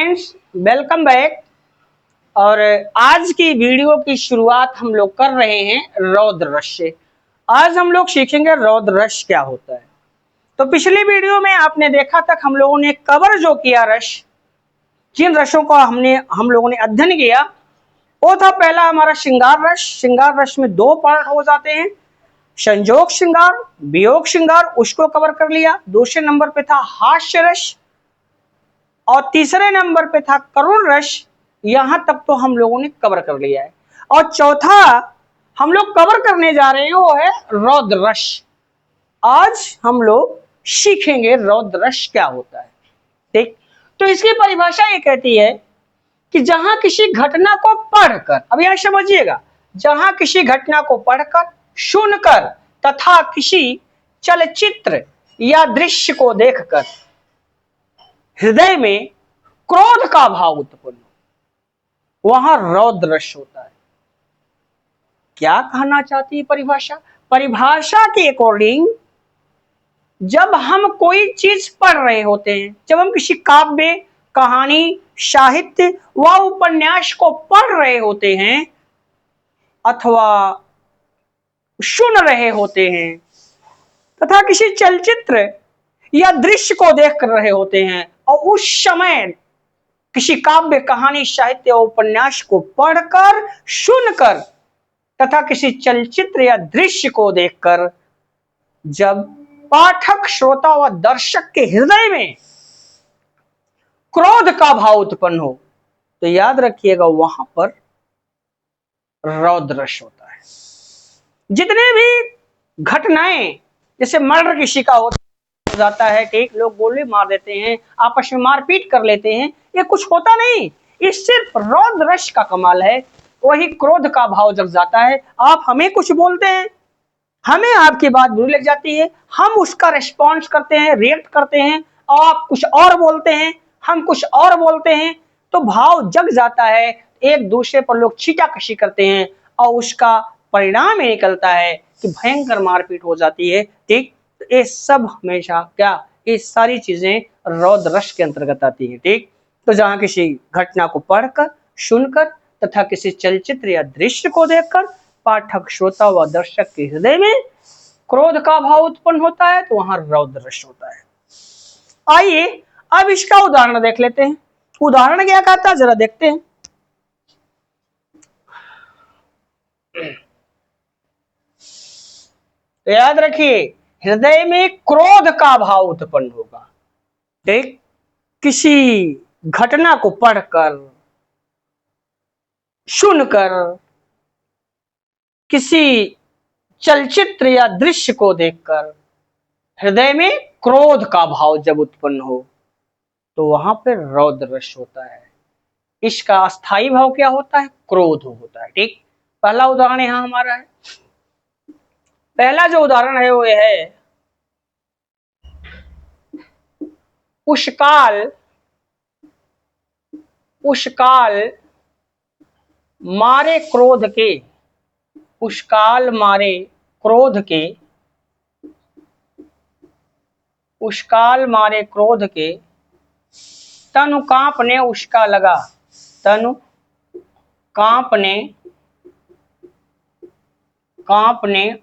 Friends, welcome back. और आज की वीडियो की शुरुआत हम लोग कर रहे हैं रौद्र रस से। आज हम लोग सीखेंगे रौद्र रस क्या होता है। तो पिछली वीडियो में आपने देखा तक हम लोगों ने कवर जो किया रस, जिन रसों का हम लोगों ने अध्ययन किया, वो था पहला हमारा श्रृंगार रस। श्रृंगार रस में दो पार्ट हो जाते हैं, संजोग श्रृंगार, वियोग श्रृंगार, उसको कवर कर लिया। दूसरे नंबर पे था हास्य रस और तीसरे नंबर पे था करुण रस। यहां तक तो हम लोगों ने कवर कर लिया है। और चौथा हम लोग कवर करने जा रहे हैं, वो है रौद्र रस। आज हम लोग सीखेंगे रौद्र रस क्या होता है। ठीक, तो इसकी परिभाषा ये कहती है कि जहां किसी घटना को पढ़कर, अब यहां समझिएगा, जहां किसी घटना को पढ़कर, सुनकर तथा किसी चलचित्र या दृश्य को देखकर हृदय में क्रोध का भाव उत्पन्न हो, वहां रौद्र रस होता है। क्या कहना चाहती है परिभाषा? परिभाषा के अकॉर्डिंग जब हम कोई चीज पढ़ रहे होते हैं, जब हम किसी काव्य, कहानी, साहित्य व उपन्यास को पढ़ रहे होते हैं अथवा सुन रहे होते हैं तथा किसी चलचित्र या दृश्य को देख कर रहे होते हैं, और उस समय किसी काव्य, कहानी, साहित्य और उपन्यास को पढ़कर, सुनकर तथा किसी चलचित्र या दृश्य को देखकर जब पाठक, श्रोता व दर्शक के हृदय में क्रोध का भाव उत्पन्न हो, तो याद रखिएगा वहां पर रौद्र रस होता है। जितने भी घटनाएं, जैसे मर्डर किसी का हो जाता है, ठीक, लोग गोली मार देते हैं, आपस में मारपीट कर लेते हैं, ये कुछ होता नहीं। ये सिर्फ रौद्र रस का कमाल है। वही क्रोध का भाव जग जाता है। आप हमें कुछ बोलते हैं, हमें आपकी बात बुरी लग जाती है, हम उसका रिस्पॉन्स करते हैं, रिएक्ट करते हैं, आप कुछ और बोलते हैं, हम कुछ और बोलते हैं, तो भाव जग जाता है। एक दूसरे पर लोग छींटाकशी करते हैं और उसका परिणाम ये निकलता है कि भयंकर मारपीट हो जाती है। ठीक, ये सब हमेशा क्या, ये सारी चीजें रौद्र रस के अंतर्गत आती है। ठीक, तो जहां किसी घटना को पढ़कर, सुनकर तथा किसी चलचित्र या दृश्य को देखकर पाठक, श्रोता व दर्शक के हृदय में क्रोध का भाव उत्पन्न होता है, तो वहां रौद्र रस होता है। आइए अब इसका उदाहरण देख लेते हैं। उदाहरण क्या कहता है, जरा देखते हैं। तो याद रखिए, हृदय में क्रोध का भाव उत्पन्न होगा। ठीक, किसी घटना को पढ़कर, सुनकर, किसी चलचित्र या दृश्य को देखकर हृदय में क्रोध का भाव जब उत्पन्न हो, तो वहां पर रौद्र रस होता है। इसका अस्थायी भाव क्या होता है? क्रोध होता है। ठीक, पहला उदाहरण यहां हमारा है। पहला जो उदाहरण है वो है, उस काल मारे क्रोध के, उस काल मारे क्रोध के, उस काल मारे क्रोध के, तनु कांपने उसका लगा, तनु कांपने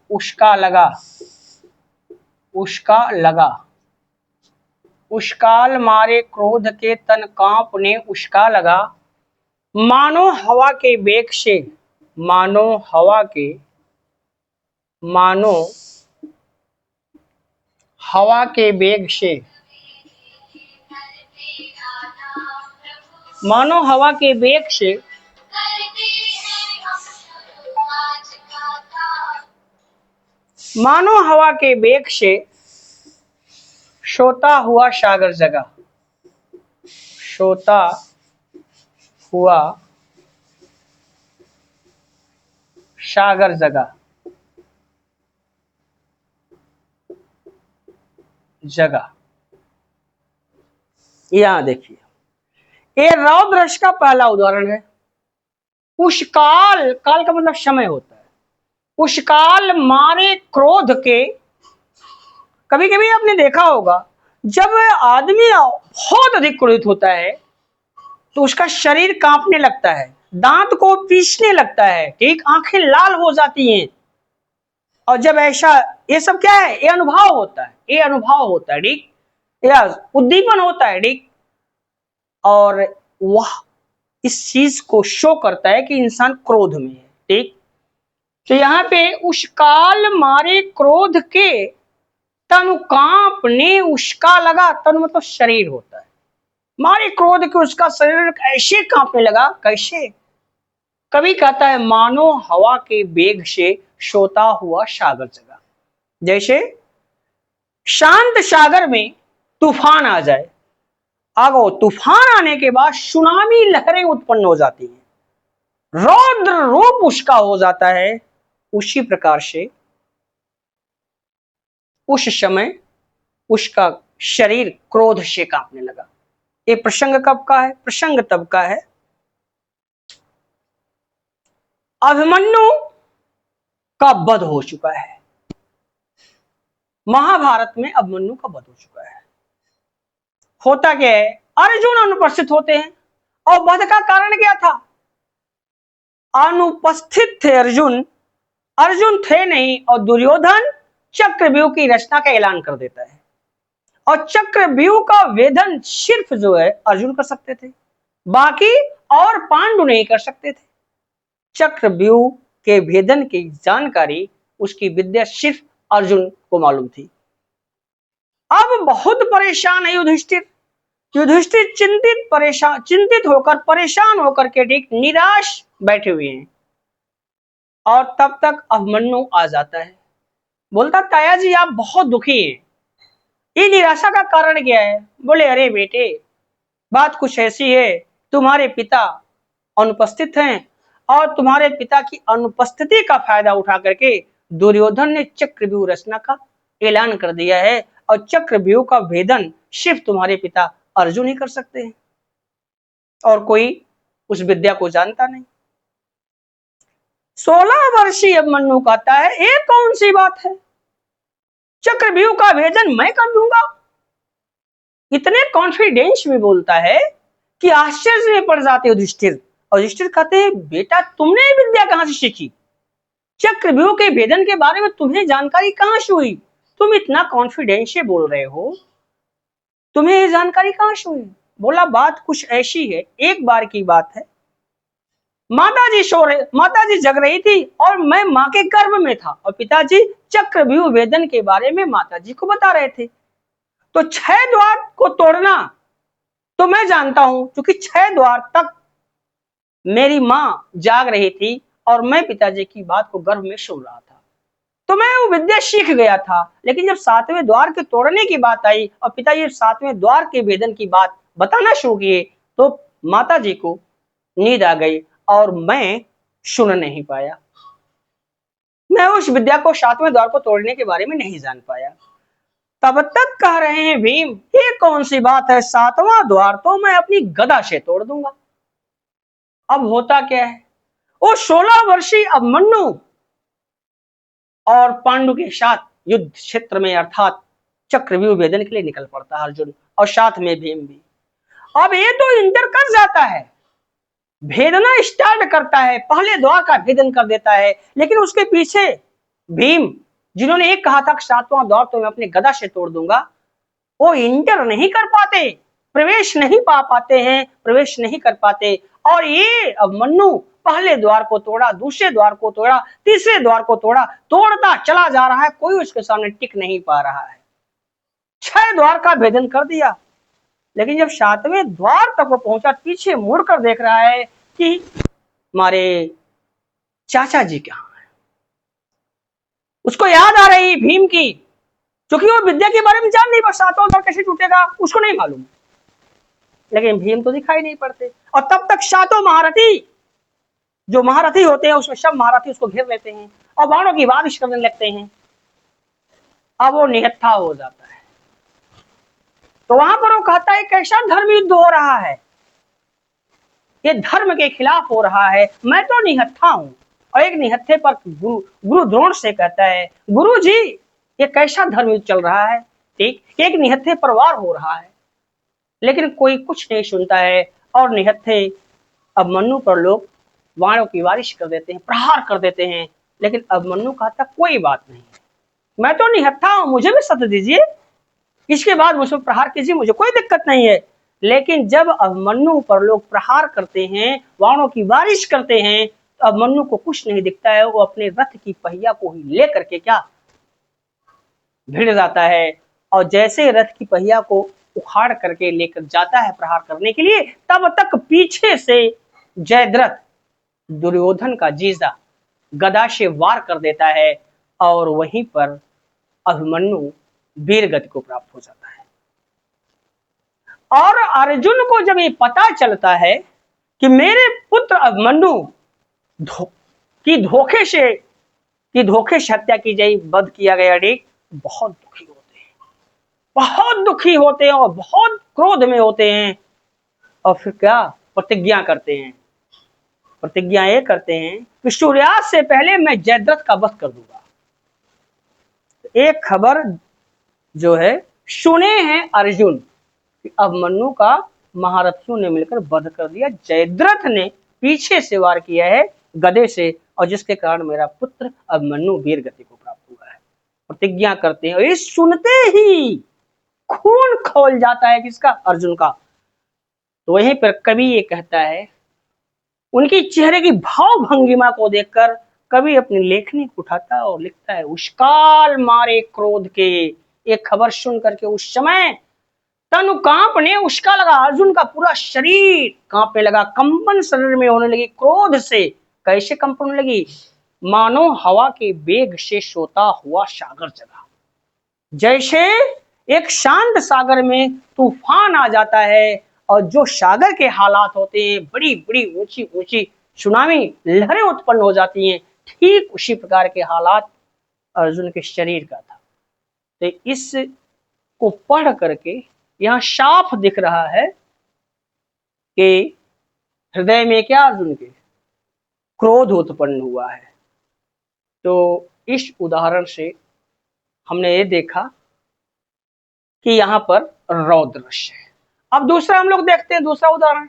उसका लगा, उसका लगा। उस काल मारे क्रोध के तन कांपने उसका लगा, मानो हवा के वेग से, मानो हवा के वेग से, मानो हवा के वेग से, मानो हवा के वेग से सोता हुआ सागर जगा, सोता हुआ सागर जगा, यहां देखिए, ये रौद्र रस का पहला उदाहरण है। उस काल, काल का मतलब समय होता है। उस काल मारे क्रोध के, कभी कभी आपने देखा होगा जब आदमी बहुत अधिक क्रोधित होता है तो उसका शरीर कांपने लगता है, दांत को पीसने लगता है, ठीक, आंखें लाल हो जाती हैं। और जब ऐसा, ये सब क्या है, ये अनुभव होता है, ये अनुभव होता है, ठीक, या उद्दीपन होता है, ठीक। और वह इस चीज को शो करता है कि इंसान क्रोध में है, ठीक। तो यहाँ पे उस काल मारे क्रोध के तनु कांपने उसका लगा, तनु मतलब शरीर होता है, मारे क्रोध के उसका शरीर ऐसे कांपने लगा, कैसे, कभी कहता है मानो हवा के वेग से सोता हुआ सागर जगा। जैसे शांत सागर में तूफान आ जाए, अगर तूफान आने के बाद सुनामी लहरें उत्पन्न हो जाती हैं, रौद्र रूप उसका हो जाता है, उसी प्रकार से उस समय उसका शरीर क्रोध से कांपने लगा। ये प्रसंग कब का है? प्रसंग तब का है अभिमन्यु का वध हो चुका है, महाभारत में अभिमन्यु का वध हो चुका है। होता क्या है, अर्जुन अनुपस्थित होते हैं, और वध का कारण क्या था? अनुपस्थित थे अर्जुन, अर्जुन थे नहीं, और दुर्योधन चक्रव्यूह की रचना का ऐलान कर देता है, और चक्रव्यूह का वेदन सिर्फ जो है अर्जुन कर सकते थे, बाकी और पांडु नहीं कर सकते थे। चक्रव्यूह के भेदन की जानकारी, उसकी विद्या सिर्फ अर्जुन को मालूम थी। अब बहुत परेशान है युधिष्ठिर, युधिष्ठिर चिंतित होकर, परेशान होकर के, ठीक, निराश बैठे हुए हैं। और तब तक अभिमन्यु आ जाता है, बोलता ताया जी आप बहुत दुखी हैं, ये निराशा का कारण क्या है? बोले अरे बेटे, बात कुछ ऐसी है, तुम्हारे पिता अनुपस्थित हैं, और तुम्हारे पिता की अनुपस्थिति का फायदा उठा करके दुर्योधन ने चक्रव्यूह रचना का ऐलान कर दिया है, और चक्रव्यूह का भेदन सिर्फ तुम्हारे पिता अर्जुन ही कर सकते हैं, और कोई उस विद्या को जानता नहीं। 16 वर्षीय अभिमन्यु कहता है ये कौन सी बात है, चक्रव्यूह का भेदन मैं कर दूंगा। इतने कॉन्फिडेंस में बोलता है कि आश्चर्य में पड़ जाते युधिष्ठिर। और युधिष्ठिर कहते हैं बेटा तुमने ये विद्या कहां से सीखी, चक्रव्यूह के भेदन के बारे में तुम्हें जानकारी कहां से हुई, तुम इतना कॉन्फिडेंस से बोल रहे हो, तुम्हें ये जानकारी कहां से हुई? बोला बात कुछ ऐसी है, एक बार की बात है, माताजी जग रही थी, और मैं माँ के गर्भ में था, और पिताजी चक्रव्यूह भेदन के बारे में माताजी को बता रहे थे। तो 6 द्वार को तोड़ना तो मैं जानता हूं, क्योंकि 6 द्वार तक मेरी माँ जाग रही थी, और मैं पिताजी की बात को गर्भ में सुन रहा था, तो मैं वो विद्या सीख गया था। लेकिन जब 7वें द्वार के तोड़ने की बात आई, और पिताजी 7वें द्वार के भेदन की बात बताना शुरू किए, तो माताजी को नींद आ गई, और मैं सुन नहीं पाया, मैं उस विद्या को 7वें द्वार को तोड़ने के बारे में नहीं जान पाया। तब तक कह रहे हैं भीम ये कौन सी बात है, 7वां द्वार तो मैं अपनी गदा से तोड़ दूंगा। अब होता क्या है, वो 16 वर्षीय अभिमन्यु और पांडु के साथ युद्ध क्षेत्र में अर्थात चक्रव्यूह भेदन के लिए निकल पड़ता है अर्जुन, और साथ में भीम भी। अब ये तो इंटर कर जाता है, भेदना स्टार्ट करता है, पहले द्वार का भेदन कर देता है, लेकिन उसके पीछे भीम जिन्होंने एक कहा था 7वां द्वार तो मैं अपने गदा से तोड़ दूंगा, वो इंटर नहीं कर पाते, प्रवेश नहीं पा पाते हैं, प्रवेश नहीं कर पाते। और ये अभिमन्यु पहले द्वार को तोड़ा, दूसरे द्वार को तोड़ा, तीसरे द्वार को तोड़ा, तोड़ता चला जा रहा है, कोई उसके सामने टिक नहीं पा रहा है। 6 द्वार का भेदन कर दिया, लेकिन जब 7वें द्वार तक वो पहुंचा, पीछे मुड़कर देख रहा है कि हमारे चाचा जी कहां है। उसको याद आ रही भीम की, क्योंकि वो विद्या के बारे में जान नहीं पा, 7वां द्वार कैसे टूटेगा उसको नहीं मालूम, लेकिन भीम तो दिखाई नहीं पड़ते। और तब तक 7 महारथी, जो महारथी होते हैं उसमें सब महारथी उसको घेर लेते हैं, और बाणों की बारिश करने लगते हैं। अब वो निहत्था हो जाता है, तो वहां पर वो कहता है कैसा धर्म युद्ध हो रहा है, ये धर्म के खिलाफ हो रहा है, मैं तो निहत्था हूं। और एक निहत्थे पर गुरु द्रोण से कहता है गुरु जी ये कैसा धर्म युद्ध चल रहा है, ठीक, एक निहत्थे पर वार हो रहा है। लेकिन कोई कुछ नहीं सुनता है, और निहत्थे अभिमन्यु पर लोग बाणों की बारिश कर देते हैं, प्रहार कर देते हैं। लेकिन अभिमन्यु कहता कोई बात नहीं, मैं तो निहत्था हूं, मुझे भी सत दीजिए, इसके बाद मुझ पर प्रहार कीजिए, मुझे कोई दिक्कत नहीं है। लेकिन जब अभिमन्यु पर लोग प्रहार करते हैं, बाणों की बारिश करते हैं, तो अभिमन्यु को कुछ नहीं दिखता है। वो अपने रथ की पहिया को ही लेकर के क्या भिड़ जाता है, और जैसे रथ की पहिया को उखाड़ करके लेकर जाता है प्रहार करने के लिए, तब तक पीछे से जयद्रथ दुर्योधन का जीजा गदा से वार कर देता है, और वहीं पर अभिमन्यु वीर गति को प्राप्त हो जाता है। और अर्जुन को जब ये पता चलता है कि मेरे पुत्र अभिमन्यु की धोखे से हत्या की गई, वध किया गया, बहुत दुखी होते हैं, बहुत दुखी होते हैं और बहुत क्रोध में होते हैं। और फिर क्या प्रतिज्ञा करते हैं, प्रतिज्ञा ये करते हैं कि सूर्यास्त से पहले मैं जयद्रथ का वध कर दूंगा। एक खबर जो है सुने हैं अर्जुन कि अभिमन्यु का महारथियों ने मिलकर वध कर दिया, जयद्रथ ने पीछे से वार किया है गदे से, और जिसके कारण मेरा पुत्र अभिमन्यु वीर गति को प्राप्त हुआ है। प्रतिज्ञा करते हैं, और ये सुनते ही खून खौल जाता है किसका, अर्जुन का। तो वहीं पर कवि ये कहता है, उनकी चेहरे की भाव भंगिमा को देखकर कवि अपनी लेखनी को उठाता है और लिखता है, उष्काल मारे क्रोध के। एक खबर सुन करके उस समय तनु कांपने उसका लगा, अर्जुन का पूरा शरीर कांपने लगा, कंपन शरीर में होने लगी क्रोध से। कैसे कंपन होने लगी, मानो हवा के वेग से सोता हुआ सागर जगा। जैसे एक शांत सागर में तूफान आ जाता है, और जो सागर के हालात होते हैं, बड़ी बड़ी ऊंची ऊंची सुनामी लहरें उत्पन्न हो जाती हैं, ठीक उसी प्रकार के हालात अर्जुन के शरीर का था। तो इस को पढ़ करके यहाँ साफ दिख रहा है कि हृदय में क्या अर्जुन के क्रोध उत्पन्न हुआ है। तो इस उदाहरण से हमने ये देखा कि यहाँ पर रौद्र रश्य है। अब दूसरा हम लोग देखते हैं, दूसरा उदाहरण।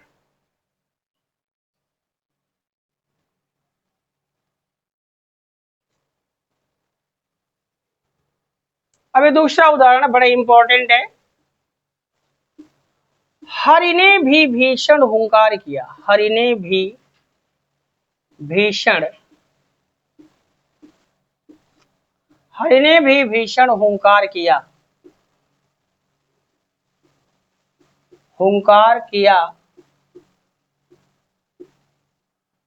अब ये दूसरा उदाहरण बड़ा इंपॉर्टेंट है। हरि ने भी भीषण हुंकार किया, हरि ने भी भीषण, हरि ने भी भीषण हुंकार किया, हुंकार किया,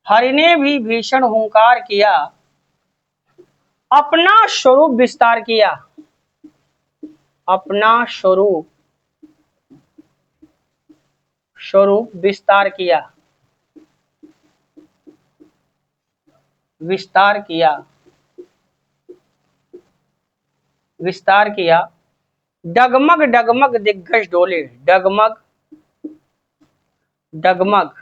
हरि ने भी भीषण हुंकार किया, अपना स्वरूप विस्तार किया, अपना स्वरूप विस्तार किया, विस्तार किया, विस्तार किया, डगमग डगमग दिग्गज डोले, डगमग डगमग,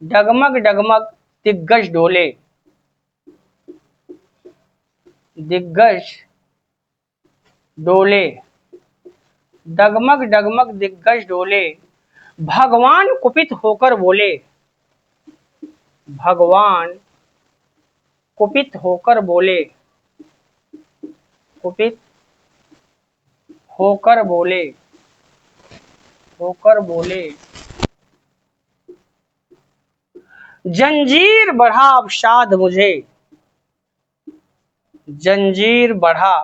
डगमग डगमग दिग्गज डोले, दिग्गज डोले, डगमग डगमग दिग्गज डोले, भगवान कुपित होकर बोले, भगवान कुपित होकर बोले, कुपित होकर बोले, होकर बोले, जंजीर बढ़ा अवसाद मुझे, जंजीर बढ़ा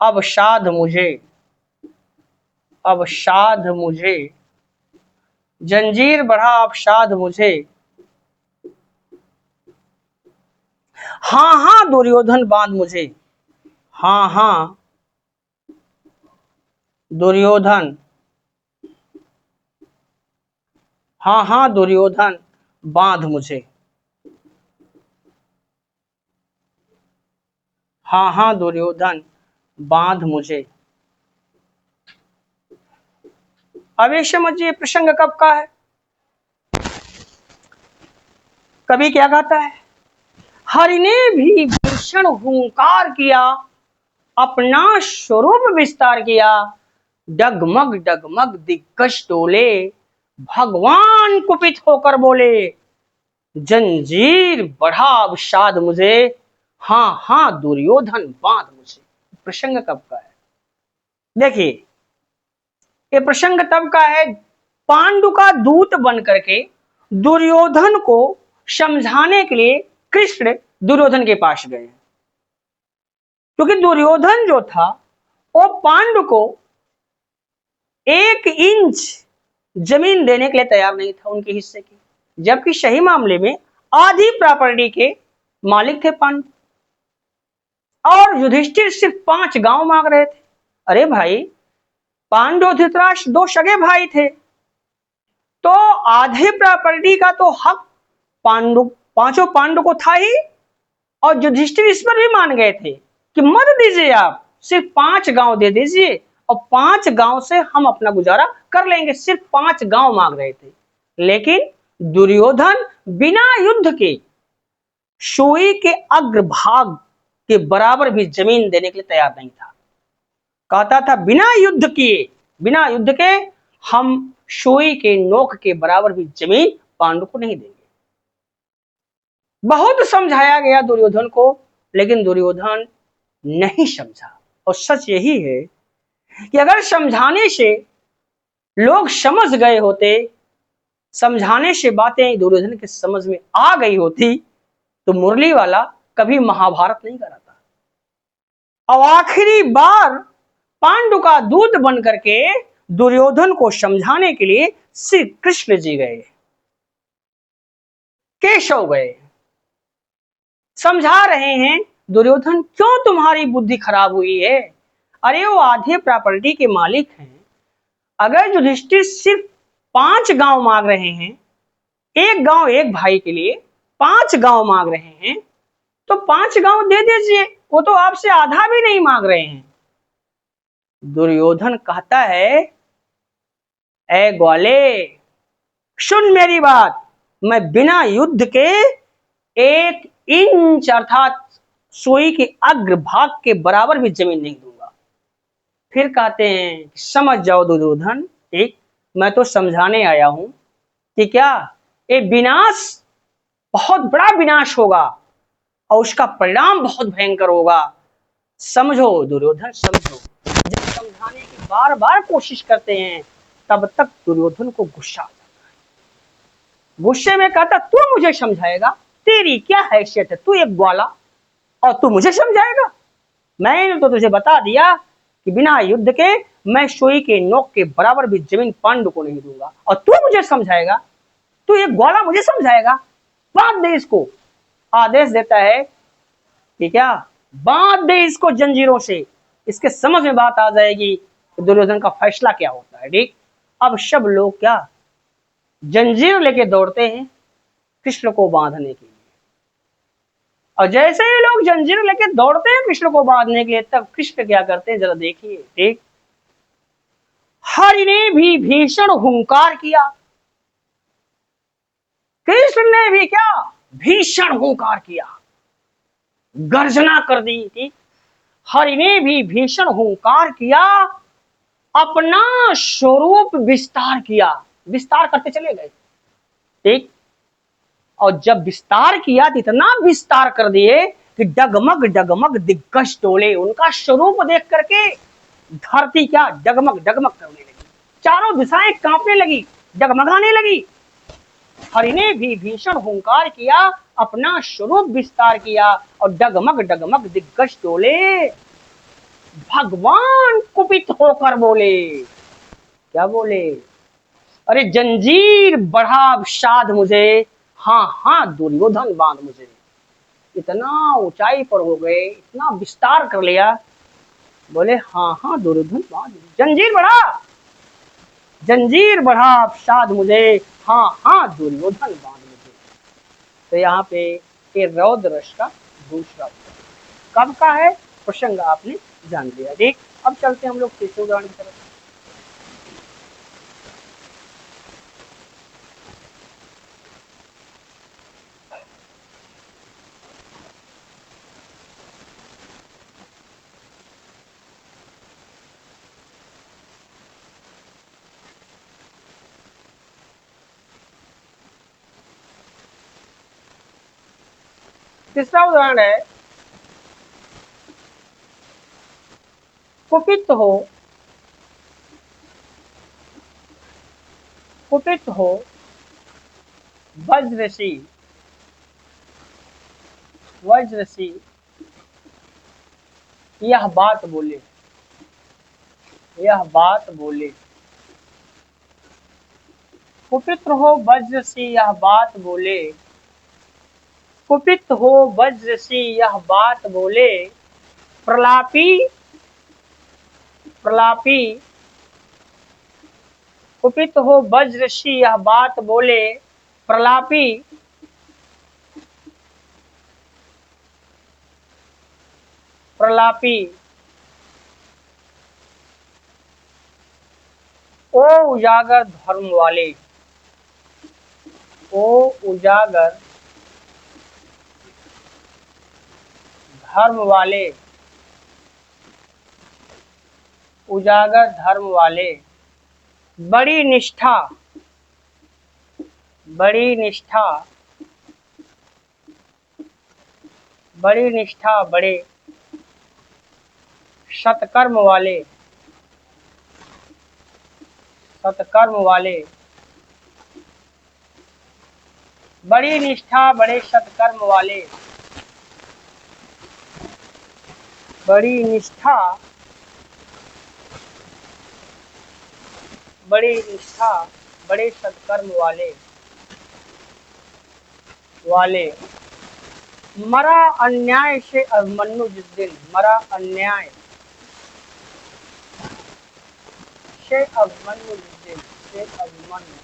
अवसाद मुझे, अवसाद मुझे, जंजीर बढ़ा अवसाद मुझे, हाँ हाँ दुर्योधन बांध मुझे, हाँ हाँ दुर्योधन, हाँ हाँ दुर्योधन बांध मुझे, हाँ हाँ दुर्योधन बांध मुझे। अब ये समझिए प्रसंग कब का है। कवि क्या कहता है, हरि ने भी भीषण हुंकार किया, अपना स्वरूप विस्तार किया, डगमग डगमग दिग्गज डोले, भगवान कुपित होकर बोले, जंजीर बढ़ा अवसाद मुझे, हाँ हाँ दुर्योधन बांध मुझे। प्रसंग कब का है? देखिए, ये प्रसंग तब का है, पांडु का दूत बन करके दुर्योधन को समझाने के लिए कृष्ण दुर्योधन के पास गए, क्योंकि दुर्योधन जो था वो पांडु को 1 इंच जमीन देने के लिए तैयार नहीं था उनके हिस्से की, जबकि सही मामले में आधी प्रॉपर्टी के मालिक थे पांडु। और युधिष्ठिर सिर्फ 5 गांव मांग रहे थे। अरे भाई, पांडु और धृतराष्ट्र 2 सगे भाई थे, तो आधे प्रॉपर्टी का तो हक पांडु, पांचों पांडु को था ही। और युधिष्ठिर इस पर भी मान गए थे कि मत दीजिए, आप सिर्फ 5 गांव दे दीजिए और 5 गांव से हम अपना गुजारा कर लेंगे। सिर्फ 5 गांव मांग रहे थे, लेकिन दुर्योधन बिना युद्ध के सुई के अग्रभाग के बराबर भी जमीन देने के लिए तैयार नहीं था। कहता था बिना युद्ध के हम सुई के नोक के बराबर भी जमीन पांडु को नहीं देंगे। बहुत समझाया गया दुर्योधन को, लेकिन दुर्योधन नहीं समझा। और सच यही है कि अगर समझाने से लोग समझ गए होते, समझाने से बातें दुर्योधन के समझ में आ गई होती, तो मुरली वाला कभी महाभारत नहीं कराता। और आखिरी बार पांडु का दूत बन करके दुर्योधन को समझाने के लिए श्री कृष्ण जी गए, केशव गए, समझा रहे हैं, दुर्योधन क्यों तुम्हारी बुद्धि खराब हुई है? अरे वो आधे प्रॉपर्टी के मालिक हैं। अगर युधिष्ठिर सिर्फ 5 गांव मांग रहे हैं, 1 गांव एक भाई के लिए 5 गांव मांग रहे हैं, तो 5 गांव दे दीजिए, वो तो आपसे आधा भी नहीं मांग रहे हैं। दुर्योधन कहता है, ए ग्वाले सुन मेरी बात, मैं बिना युद्ध के 1 इंच अर्थात सुई के अग्रभाग के बराबर भी जमीन नहीं दूंगा। फिर कहते हैं, समझ जाओ दुर्योधन, एक मैं तो समझाने आया हूं कि क्या ये विनाश बहुत बड़ा विनाश होगा और उसका परिणाम बहुत भयंकर होगा। समझो दुर्योधन, समझो। जब समझाने की बार बार कोशिश करते हैं, तब तक दुर्योधन को गुस्सा आ जाता है। गुस्से में कहता, तू मुझे समझाएगा? तेरी क्या हैसियत है? तू एक ग्वाला और तू मुझे समझाएगा? मैंने तो तुझे बता दिया कि बिना युद्ध के मैं सुई के नोक के बराबर भी जमीन पांडु को नहीं दूंगा, और तू मुझे समझाएगा? तू एक ग्वाला मुझे समझाएगा? बांध दे इसको। आदेश देता है कि क्या, बांध दे इसको जंजीरों से। इसके समझ में बात आ जाएगी कि दुर्योधन का फैसला क्या होता है। ठीक, अब सब लोग क्या जंजीर लेके दौड़ते हैं कृष्ण को बांधने के लिए। और जैसे ही लोग जंजीर लेके दौड़ते हैं कृष्ण को बांधने के लिए, तब कृष्ण क्या करते हैं जरा देखिए। ठीक, हरि ने भी भीषण हुंकार किया। कृष्ण ने भी क्या भीषण हुंकार किया, गर्जना कर दी थी। हरि ने भी भीषण हुंकार किया, अपना स्वरूप विस्तार किया। विस्तार करते चले गए। ठीक, और जब विस्तार किया तो इतना विस्तार कर दिए कि डगमग डगमग दिग्गज डोले। उनका स्वरूप देख करके धरती क्या डगमग डगमग करने लगी, चारों दिशाएं कांपने लगी, डगमगाने लगी। हरि ने भी भीषण हुंकार किया, अपना स्वरूप विस्तार किया, और डगमग डगमग दिग्गज डोले, भगवान कुपित होकर बोले। क्या बोले? अरे जंजीर बढ़ा अवसाद मुझे, हाँ हाँ दुर्योधन बांध मुझे। इतना ऊंचाई पर हो गए, इतना विस्तार कर लिया, बोले हाँ हाँ दुर्योधन बांध, जंजीर बढ़ा, जंजीर बढ़ा अवसाद मुझे, हाँ हाँ दुर्योधन बांध मुझे। तो यहाँ पे ये रौद्र रस का दूसरा कब का है प्रसंग आपने जान लिया। ठीक, अब चलते हम लोग केशव पुराण की तरफ। तीसरा उदाहरण है कुपित हो, कुपित हो वज्रसी, वज्रसी यह बात बोले, यह बात बोले। कुपित हो वज्रसी यह बात बोले, कुपित हो वज्रसी यह बात बोले। प्रलापी, प्रलापी कुपित हो वज्रसी यह बात बोले। प्रलापी, प्रलापी ओ उजागर धर्म वाले, ओ उजागर धर्म वाले, उजागर धर्म वाले। बड़ी निष्ठा, बड़ी निष्ठा, बड़ी निष्ठा बड़े सत्कर्म वाले, सत्कर्म वाले। बड़ी निष्ठा बड़े सत्कर्म वाले, बड़ी निष्ठा, बड़ी निष्ठा बड़े सत्कर्म वाले, वाले। मरा अन्याय से अभिमन्यु जिस दिन, मरा अन्याय से अभिमन्यु जिस दिन, से अभिमन्यु।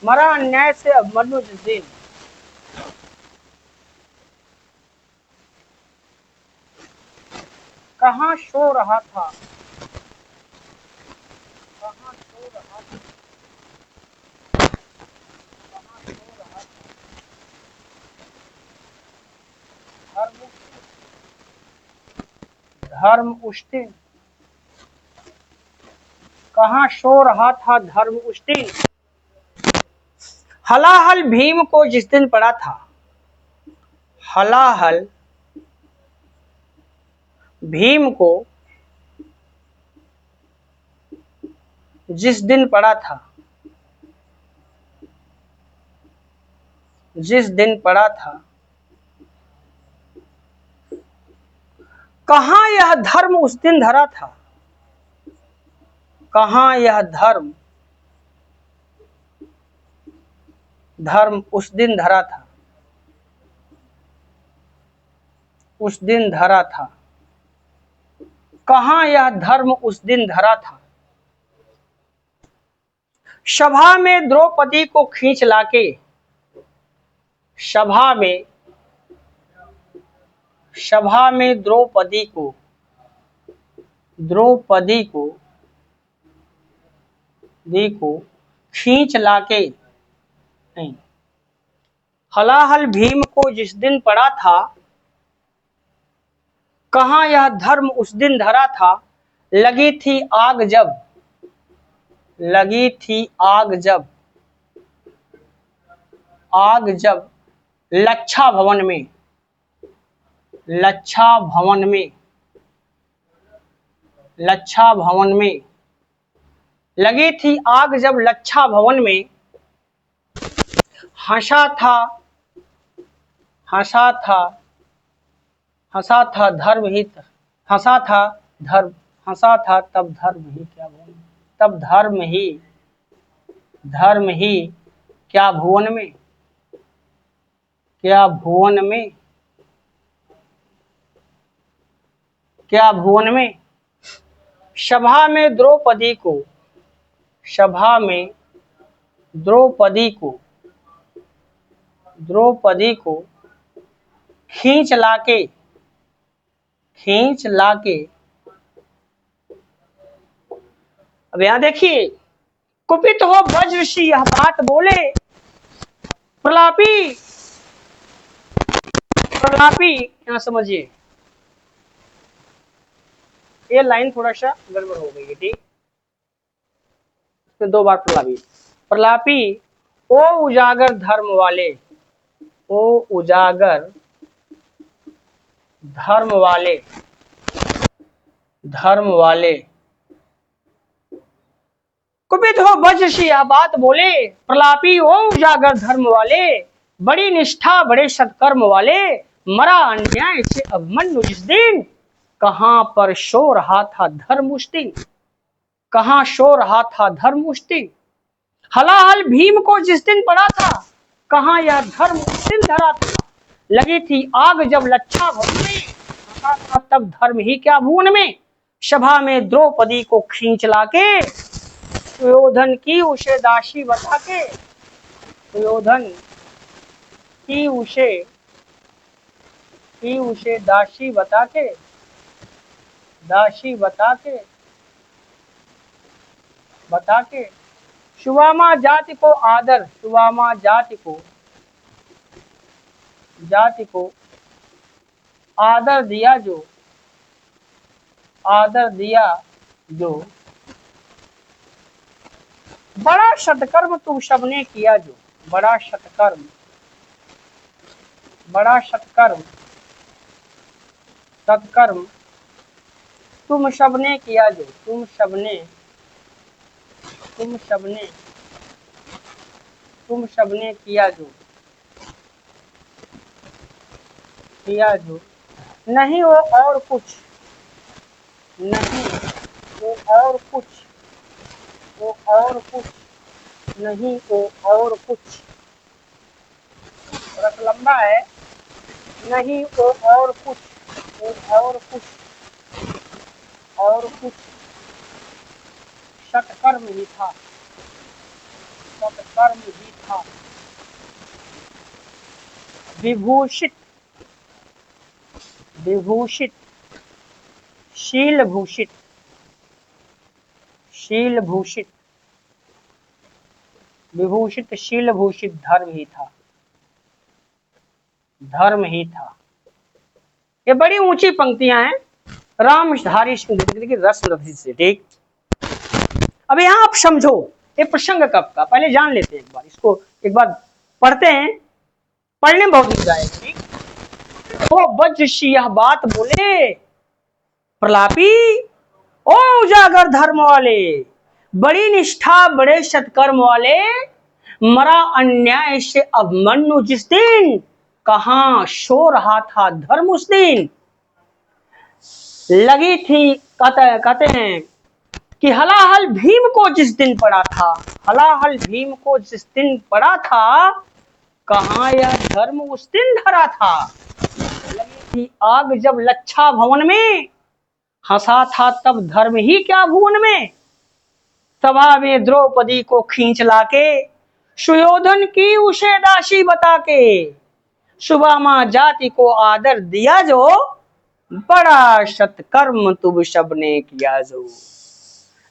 मरा अन्याय से अभिमन्यु जिस दिन, कहाँ सो रहा था, कहाँ सो रहा था, कहाँ सो रहा था। धर्म, धर्म उष्टिन, कहाँ सो रहा था धर्म उष्टिन। हलाहल भीम को जिस दिन पड़ा था, हलाहल भीम को जिस दिन पड़ा था, जिस दिन पड़ा था। कहाँ यह धर्म उस दिन धरा था, कहाँ यह धर्म, धर्म उस दिन धरा था, उस दिन धरा था। कहाँ यह धर्म उस दिन धरा था। सभा में द्रौपदी को खींच लाके, सभा में, सभा में द्रौपदी को, द्रौपदी को, दी को खींच लाके, नहीं, हलाहल भीम को जिस दिन पड़ा था, कहाँ यह धर्म उस दिन धरा था। लगी थी आग जब, लगी थी आग जब, आग जब लच्छा भवन में, लच्छा भवन में, लच्छा भवन में। लगी थी आग जब लच्छा भवन में। हंसा था, हंसा था, हंसा था धर्म ही, हंसा था धर्म, हंसा था तब धर्म ही क्या भुवन, तब धर्म ही, धर्म ही क्या भुवन में, क्या भुवन में, क्या भुवन में। सभा में द्रौपदी को, सभा में द्रौपदी को, द्रौपदी को खींच लाके, खींच लाके। अब यहां देखिए, कुपित हो वज्रसी यह बात बोले। प्रलापी, प्रलापी यहां समझिए, ये लाइन थोड़ा सा गड़बड़ हो गई है, ठीक। तो दो बार प्रलापी, प्रलापी ओ उजागर धर्म वाले, ओ उजागर धर्म वाले, धर्म वाले, कुपित हो वज्रसी यह बात बोले, प्रलापी ओ उजागर धर्म वाले, बड़ी निष्ठा बड़े सत्कर्म वाले, मरा अन्याय से अभिमन्यु जिस दिन, कहां पर शो रहा था धर्म उस दिन, कहां शो रहा था धर्म उस दिन, हलाहल भीम को जिस दिन पड़ा था, कहां यह धर्म उस दिन धरा था, लगी थी आग जब लच्छा भवन में, था तब धर्म ही क्या भुवन में, सभा में द्रौपदी को खींच लाके, सुयोधन की उसे दासी बता के, सुयोधन की उसे दासी बता के, दासी बता के सुवामा जाति को आदर, सुवामा जाति को आदर दिया जो, आदर दिया जो, बड़ा सत्कर्म तुम सबने किया जो, बड़ा सत्कर्म, बड़ा सत्कर्म, सत्कर्म तुम सबने किया जो, तुम सबने किया जो, नहीं वो और कुछ, नहीं वो और कुछ, वो और कुछ, नहीं वो और कुछ, रस लंबा है, नहीं वो और कुछ, वो और कुछ, और कुछ सत्कर्म ही था, सत्कर्म ही था, विभूषित, विभूषित, शील भूषित, शील भूषित, विभूषित शील भूषित धर्म ही था, धर्म ही था। ये बड़ी ऊंची पंक्तियां हैं रामधारी सिंह की रसरथी से, ठीक। अब यहाँ आप समझो ये प्रसंग कब का, पहले जान लेते हैं एक बार, इसको एक बार पढ़ते हैं, पढ़ने में बहुत मजा आएगा, ठीक। तो वज्रसी यह बात बोले, प्रलापी ओ उजागर धर्म वाले, बड़ी निष्ठा बड़े सत्कर्म वाले, मरा अन्याय से अभिमन्यु जिस दिन, कहां शो रहा था धर्म उस दिन, लगी थी, कहते हैं कि हलाहल भीम को जिस दिन पड़ा था, हलाहल भीम को जिस दिन पड़ा था, कहां यह धर्म उस दिन धरा था, लगी थी आग जब लच्छा भवन में, हंसा था तब धर्म ही क्या भुवन में, सभा में द्रौपदी को खींच लाके, सुयोधन की उसे दासी बता के, सुवामा जाति को आदर दिया जो, बड़ा सत्कर्म तुम सबने किया जो,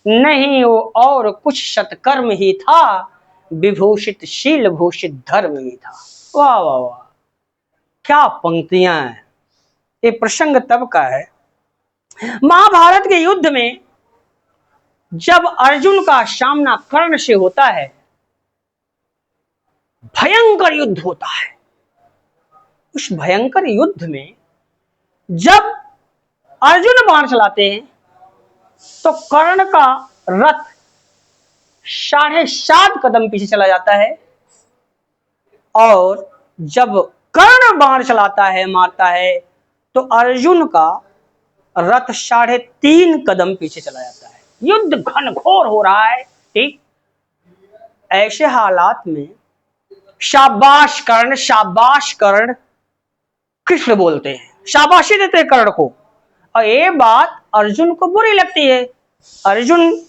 नहीं वो और कुछ सत्कर्म ही था, विभूषित शील भूषित धर्म ही था। वाह वाह वाह, क्या पंक्तियां हैं। ये प्रसंग तब का है, महाभारत के युद्ध में जब अर्जुन का सामना कर्ण से होता है, भयंकर युद्ध होता है। उस भयंकर युद्ध में जब अर्जुन बाण चलाते हैं तो कर्ण का रथ 7.5 कदम पीछे चला जाता है, और जब कर्ण बाण चलाता है, मारता है, तो अर्जुन का रथ 3.5 कदम पीछे चला जाता है। युद्ध घनघोर हो रहा है, ठीक। ऐसे हालात में शाबाश कर्ण, शाबाश कर्ण कृष्ण बोलते हैं, शाबाशी देते हैं कर्ण को, और ये बात अर्जुन को बुरी लगती है। अर्जुन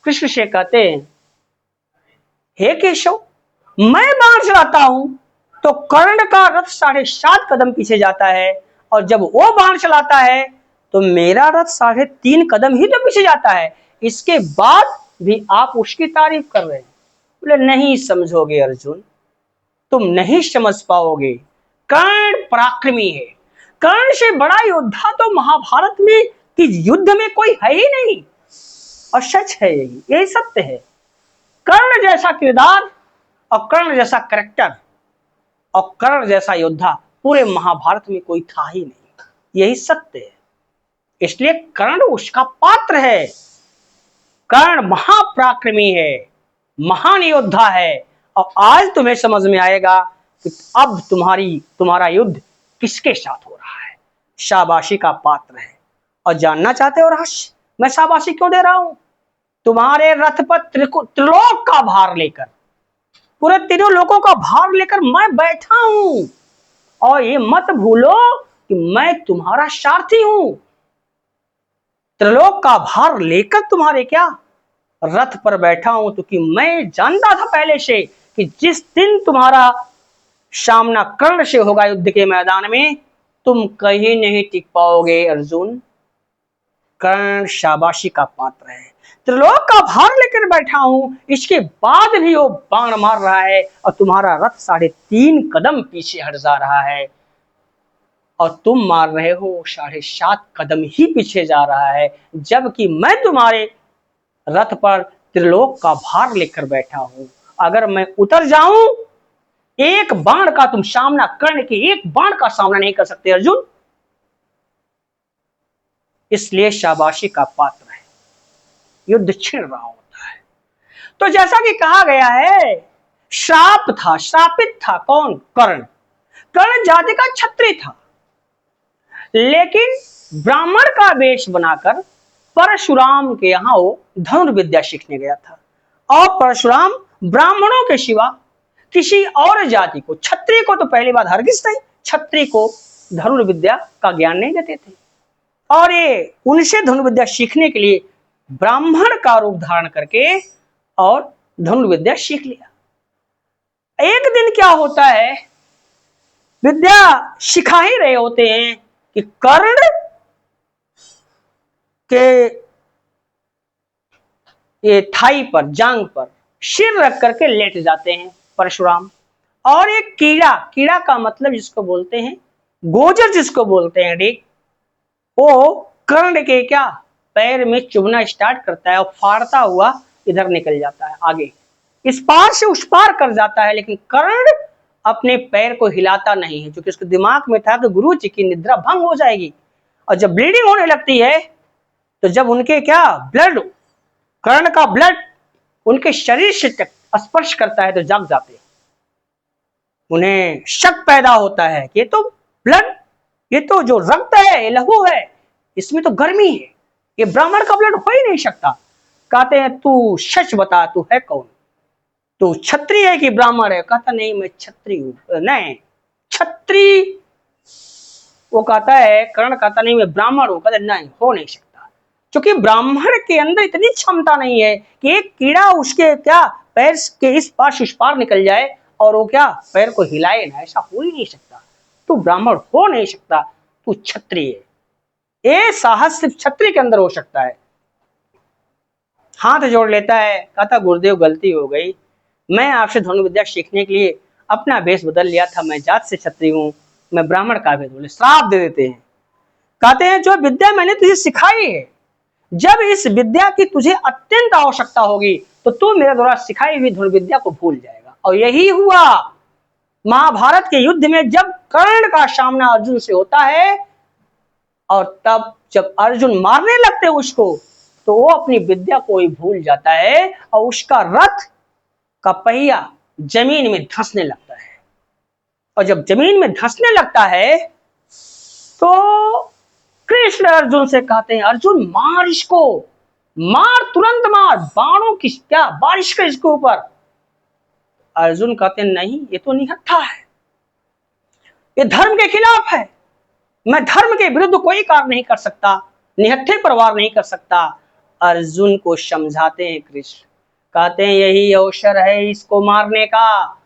कृष्ण से कहते हैं, हे केशव, मैं बाण चलाता हूं तो कर्ण का रथ 7.5 कदम पीछे जाता है, और जब वो बाण चलाता है तो मेरा रथ 3.5 कदम ही तो पीछे जाता है, इसके बाद भी आप उसकी तारीफ कर रहे हैं। बोले नहीं समझोगे अर्जुन, तुम नहीं समझ पाओगे, कर्ण पराक्रमी है, कर्ण से बड़ा योद्धा तो महाभारत में कि युद्ध में कोई है ही नहीं, और सच है, यही सत्य है। कर्ण जैसा किरदार और कर्ण जैसा करेक्टर और कर्ण जैसा योद्धा पूरे महाभारत में कोई था ही नहीं। यही सत्य है। इसलिए कर्ण उसका पात्र है। कर्ण महापराक्रमी है, महान योद्धा है। और आज तुम्हें समझ में आएगा कि अब तुम्हारा युद्ध किसके साथ हो रहा है। शाबाशी का पात्र है। और जानना चाहते हो रहस्य, मैं शाबाशी क्यों दे रहा हूं? तुम्हारे रथ पर त्रिलोक का भार लेकर, पूरे तीनों लोगों का भार लेकर मैं बैठा हूं। और ये मत भूलो कि मैं तुम्हारा सारथी हूं। त्रिलोक का भार लेकर तुम्हारे क्या रथ पर बैठा हूं, तो कि मैं जानता था पहले से कि जिस दिन तुम्हारा सामना कर्ण से होगा युद्ध के मैदान में, तुम कहीं नहीं टिक पाओगे अर्जुन। कर्ण शाबाशी का पात्र है। त्रिलोक का भार लेकर बैठा हूं, इसके बाद भी वो बाण मार रहा है और तुम्हारा रथ 3.5 कदम पीछे हट जा रहा है और तुम मार रहे हो 7.5 कदम ही पीछे जा रहा है, जबकि मैं तुम्हारे रथ पर त्रिलोक का भार लेकर बैठा हूं। अगर मैं उतर जाऊं, एक बाण का तुम सामना, कर्ण के एक बाण का सामना नहीं कर सकते अर्जुन। इसलिए शाबाशी का पात्र है। युद्ध छिड़ रहा होता है। तो जैसा कि कहा गया है, श्राप था, श्रापित था कौन? कर्ण। कर्ण जाति का क्षत्रिय था, लेकिन ब्राह्मण का वेश बनाकर परशुराम के यहां वो धनुर्विद्या सीखने गया था। और परशुराम ब्राह्मणों के सिवा किसी और जाति को, क्षत्रिय को तो पहली बात हरगिज नहीं, क्षत्रिय को धनुर्विद्या का ज्ञान नहीं देते थे। और ये उनसे धनुर्विद्या सीखने के लिए ब्राह्मण का रूप धारण करके और धनुर्विद्या सीख लिया। एक दिन क्या होता है, विद्या सिखा ही रहे होते हैं कि कर्ण के ये थाई पर, जांग पर सिर रख करके लेट जाते हैं परशुराम। और एक कीड़ा का मतलब जिसको बोलते हैं गोजर, जिसको बोलते हैं ठीक, वो कर्ण के क्या पैर में चुभना स्टार्ट करता है और फाड़ता हुआ इधर निकल जाता है, आगे इस पार से उस पार कर जाता है। लेकिन कर्ण अपने पैर को हिलाता नहीं है, क्योंकि उसके दिमाग में था कि गुरु जी की निद्रा भंग हो जाएगी। और जब ब्लीडिंग होने लगती है, तो जब उनके क्या ब्लड, कर्ण का ब्लड उनके शरीर से स्पर्श करता है तो जाग जाते हैं। उन्हें शक पैदा होता है कि ये तो ब्लड, ये तो जो रक्त है, ये लहू है, इसमें तो गर्मी है, ये ब्राह्मण का ब्लड हो ही नहीं सकता। कहते हैं तू सच बता, तू है कौन? तू क्षत्रिय है कि ब्राह्मण है? कहता नहीं, मैं क्षत्रिय हूं। नहीं, क्षत्रिय वो कहता है, कर्ण कहता नहीं मैं ब्राह्मण हूं। कहता नहीं, हो नहीं सकता, क्योंकि ब्राह्मण के अंदर इतनी क्षमता नहीं है कि एक कीड़ा उसके क्या पैर के इस पार उस पार निकल जाए और वो क्या पैर को हिलाए ना, ऐसा हो ही नहीं सकता। तू ब्राह्मण हो नहीं सकता, तू क्षत्रिय है। ये साहस सिर्फ क्षत्रिय के अंदर हो सकता है। हाथ जोड़ लेता है, कहता गुरुदेव गलती हो गई, मैं आपसे धनुर्विद्या सीखने के लिए अपना वेश बदल लिया था, मैं जात से क्षत्रिय हूं, मैं ब्राह्मण का भेद बोले, श्राप दे देते हैं। कहते हैं जो विद्या मैंने तुझे सिखाई है, जब इस विद्या की तुझे अत्यंत आवश्यकता होगी तो तू मेरे द्वारा सिखाई हुई धनुर्विद्या को भूल जाएगा। और यही हुआ महाभारत के युद्ध में, जब कर्ण का सामना अर्जुन से होता है और तब जब अर्जुन मारने लगते उसको, तो वो अपनी विद्या को ही भूल जाता है और उसका रथ का पहिया जमीन में धंसने लगता है। और जब जमीन में धंसने लगता है तो कृष्ण अर्जुन से कहते हैं, अर्जुन मार इसको, मार, तुरंत मार, बाणों की क्या बारिश कर इसके ऊपर। अर्जुन कहते हैं नहीं, ये तो निहत्था है, ये धर्म के खिलाफ है, मैं धर्म के विरुद्ध कोई कार्य नहीं कर सकता, निहत्थे पर वार नहीं कर सकता। अर्जुन को समझाते हैं कृष्ण, कहते हैं यही अवसर है इसको मारने का।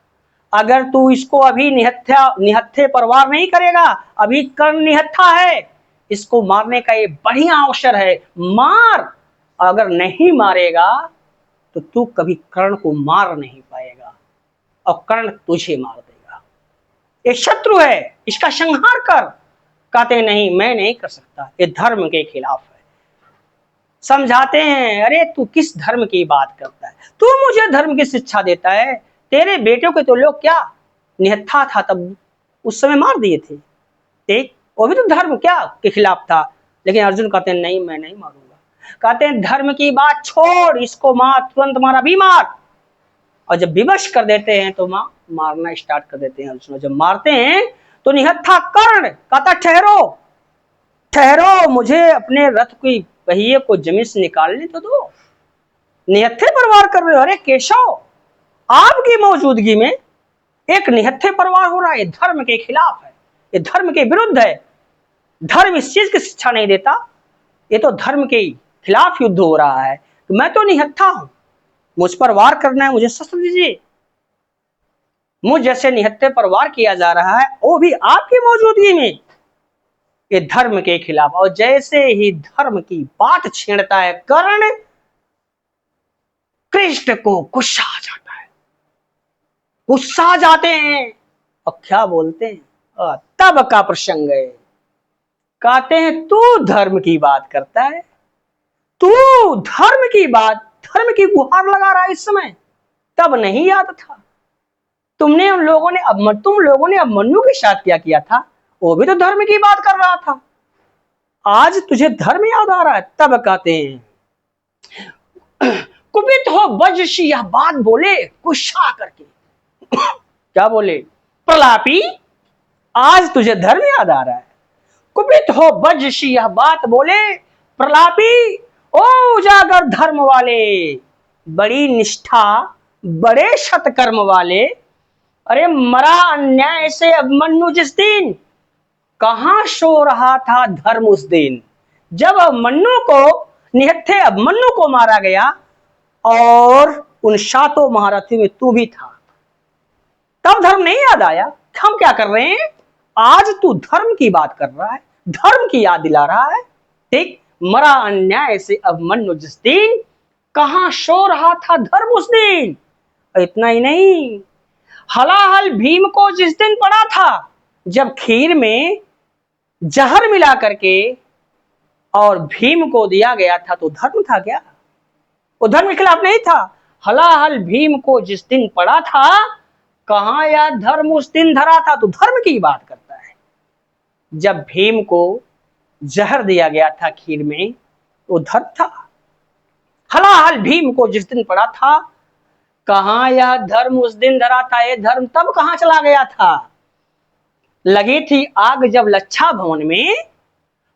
अगर तू इसको अभी निहत्थे पर वार नहीं करेगा, अभी कर्ण निहत्था है, इसको मारने का ये बढ़िया अवसर है, मार। अगर नहीं मारेगा तो तू कभी कर्ण को मार नहीं पाएगा और कर्ण तुझे मार देगा। ये शत्रु है, इसका संहार कर। कहते नहीं, मैं नहीं कर सकता, ये धर्म के खिलाफ है। समझाते हैं, अरे तू किस धर्म की बात करता है, तू मुझे धर्म की शिक्षा देता है, तेरे बेटे को तो लोग क्या निहत्था था तब उस समय मार दिए थे, ठीक, वो भी तो धर्म क्या के खिलाफ था। लेकिन अर्जुन कहते हैं नहीं, मैं नहीं मारूंगा। कहते हैं धर्म की बात छोड़, इसको मार, तुरंत मारा भी मार। और जब विवश कर देते हैं तो मारना स्टार्ट कर देते हैं अर्जुन। जब मारते हैं तो निहत्था कर्ण कहता ठहरो ठहरो, मुझे अपने रथ की पहिए को जमीन से निकालने तो दो, निहत्थे पर वार कर रहे हो। अरे केशव, आपकी मौजूदगी में एक निहत्थे पर वार हो रहा है, धर्म के खिलाफ है, ये धर्म के विरुद्ध है। धर्म इस चीज की शिक्षा नहीं देता, ये तो धर्म के खिलाफ युद्ध हो रहा है। तो मैं तो निहत्था हूं, मुझ पर वार करना है, मुझे शस्त्र दीजिए। मुझ जैसे निहत्थे पर वार किया जा रहा है, वो भी आपकी मौजूदगी में, ये धर्म के खिलाफ। और जैसे ही धर्म की बात छेड़ता है कर्ण, कृष्ण को गुस्सा आ जाता है, गुस्सा आ जाते हैं और क्या बोलते हैं, तब का प्रसंग है। कहते हैं तू धर्म की बात करता है, तू धर्म की बात, धर्म की गुहार लगा रहा है इस समय, तब नहीं याद था। तुम लोगों ने अभिमन्यु के साथ क्या किया था, वो भी तो धर्म की बात कर रहा था, आज तुझे धर्म याद आ रहा है। तब कहते हैं कुपित हो वज्रसी, यह बात बोले गुस्सा करके, क्या बोले, प्रलापी आज तुझे धर्म याद आ रहा है। कुपित हो वज्रसी, यह बात बोले प्रलापी, ओ उजागर धर्म वाले, बड़ी निष्ठा बड़े सत्कर्म वाले। अरे मरा अन्याय से अभिमन्यु जिस दिन, कहां सो रहा था धर्म उस दिन, जब अभिमन्यु को, निहत्थे अभिमन्यु को मारा गया और उन 7 महारथी में तू भी था, तब धर्म नहीं याद आया। हम क्या कर रहे हैं, आज तू धर्म की बात कर रहा है, धर्म की याद दिला रहा है, ठीक। मरा अन्याय से अभिमन्यु जिस दिन, कहां सो रहा था धर्म उस दिन। इतना ही नहीं, हलाहल भीम को जिस दिन पड़ा था, जब खीर में जहर मिला करके और भीम को दिया गया था, तो धर्म था क्या, वो धर्म के खिलाफ नहीं था। हलाहल भीम को जिस दिन पड़ा था, कहां या धर्म उस दिन धरा था, तो धर्म की बात करता है। जब भीम को जहर दिया गया था खीर में, वो धर्म था। हलाहल भीम को जिस दिन पड़ा था, कहां यह धर्म उस दिन धरा था, ये धर्म तब कहां चला गया था। लगी थी आग जब लच्छा भवन में,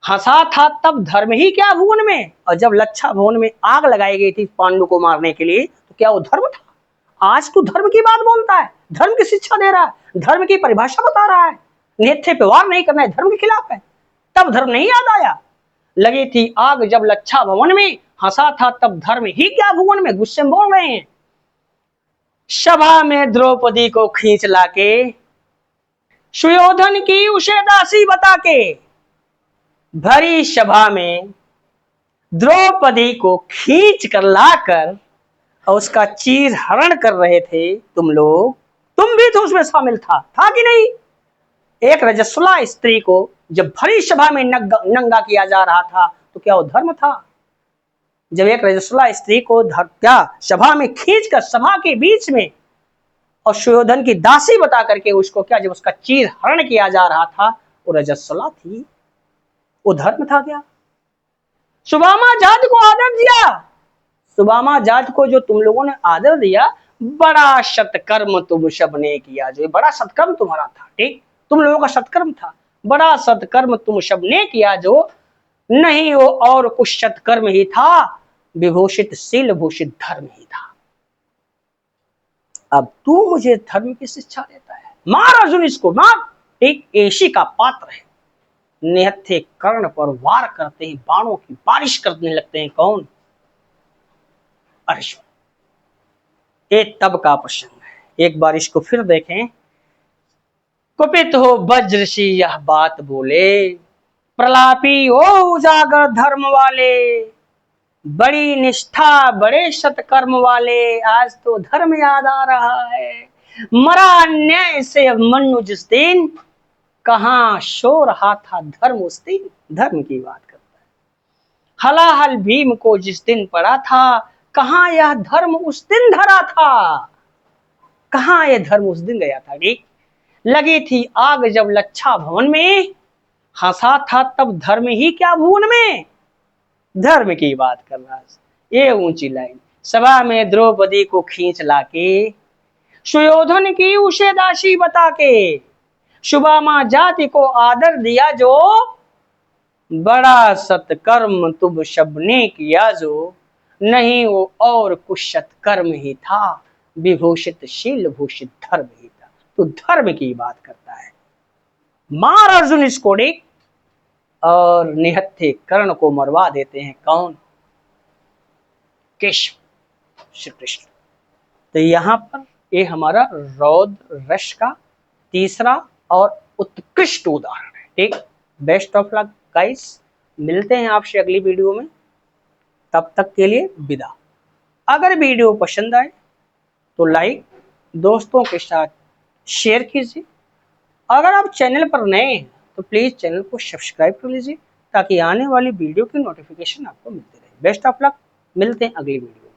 हंसा था तब धर्म ही क्या भुवन में। और जब लच्छा भवन में आग लगाई गई थी पांडु को मारने के लिए, तो क्या वो धर्म था। आज तू धर्म की बात बोलता है, धर्म की शिक्षा दे रहा है, धर्म की परिभाषा बता रहा है, निहत्थे पे वार नहीं करना है, धर्म के खिलाफ है, तब धर्म नहीं याद आया। लगी थी आग जब लच्छा भवन में, हंसा था तब धर्म ही क्या भुवन में, गुस्से में बोल रहे हैं। सभा में द्रौपदी को खींच लाके, सुयोधन की उसे दासी बता के, भरी सभा में द्रौपदी को खींच कर लाकर और उसका चीर हरण कर रहे थे तुम लोग, तुम भी तो उसमें शामिल था कि नहीं। एक रजस्वला स्त्री को जब भरी सभा में नंगा किया जा रहा था, तो क्या वो धर्म था। जब एक रजस्वला स्त्री को क्या सभा में खींचकर सभा के बीच में और सुयोधन की दासी बता करके उसको क्या, जब उसका चीर हरण किया जा रहा था, वो रजस्वला थी, वो धर्म था क्या। सुदामा जात को आदर दिया, सुदामा जात को जो तुम लोगों ने आदर दिया, बड़ा सत्कर्म तुम सब ने किया, जो बड़ा सत्कर्म तुम्हारा था, ठीक, तुम लोगों का सत्कर्म था, बड़ा सत्कर्म तुम सब ने किया, जो नहीं वो और कुछ सत्कर्म ही था, विभूषित शील भूषित धर्म ही था। अब तू मुझे धर्म की शिक्षा देता है, मार अर्जुन इसको मार। एक ऐसी का पात्र है, निहत्थे कर्ण पर वार करते हैं, बाणों की बारिश करने लगते हैं, कौन, अर्जुन। एक तब का प्रसंग है, एक बार इसको फिर देखें। कुपित हो वज्रसी यह बात बोले, प्रलापी ओ उजागर धर्म वाले, बड़ी निष्ठा बड़े सत्कर्म वाले, आज तो धर्म याद आ रहा है। मरा अन्याय से अभिमन्यु जिस दिन, कहां सो रहा था धर्म उस दिन, धर्म की बात करता है। हलाहल भीम को जिस दिन पड़ा था, कहां यह धर्म उस दिन धरा था। कहाँ ये धर्म उस दिन गया था रे? लगी थी आग जब लच्छा भवन में, हंसा था तब धर्म ही क्या भुवन में। धर्म की बात कर रहा है, ये ऊंची लाइन। सभा में द्रौपदी को खींच लाके, सुयोधन की उसे दासी बता के, सुबामा जाति को आदर दिया जो, बड़ा सत्कर्म तुम सबने किया जो, नहीं वो और कुछ सत्कर्म ही था, विभूषित शील भूषित धर्म ही था। तो धर्म की बात करता है। मार अर्जुन इस कोड़े, और निहत्थे कर्ण को मरवा देते हैं कौन? केशव, श्री कृष्ण। तो यहाँ पर ये हमारा रौद्र रस का तीसरा और उत्कृष्ट उदाहरण है। ठीक, बेस्ट ऑफ लक गाइस, मिलते हैं आपसे अगली वीडियो में, तब तक के लिए विदा। अगर वीडियो पसंद आए तो लाइक, दोस्तों के साथ शेयर कीजिए। अगर आप चैनल पर नए हैं तो प्लीज चैनल को सब्सक्राइब कर लीजिए, ताकि आने वाली वीडियो की नोटिफिकेशन आपको मिलती रहे। बेस्ट ऑफ लक, मिलते हैं अगली वीडियो।